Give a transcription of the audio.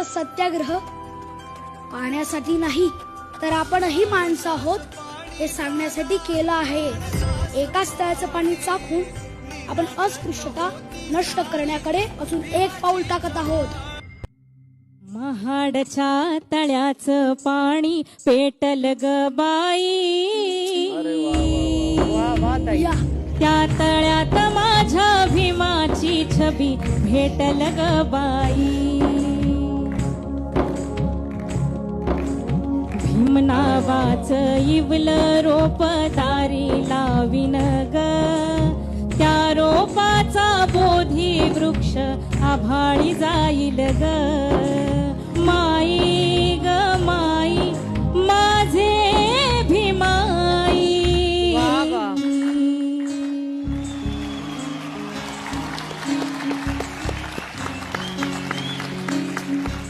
सत्याग्रह पाहण्यासाठी नाही तर आपणही माणसं आहोत हे सांगण्यासाठी केलं आहे. एकाच तळ्याचं पाणी चाखून आपण अस्पृश्यता नष्ट करण्याकडे अजून एक पाऊल टाकत आहोत. महाडच्या तळ्याचं पाणी पेटल ग बाई, या त्या तळ्यात माझ्या भीमाची छबी भेटल ग बाई. भीम नावाचं इवलं रोप दारी लाविन ग, त्या रोपाचा बोधी वृक्ष आभाळी जाईल ग.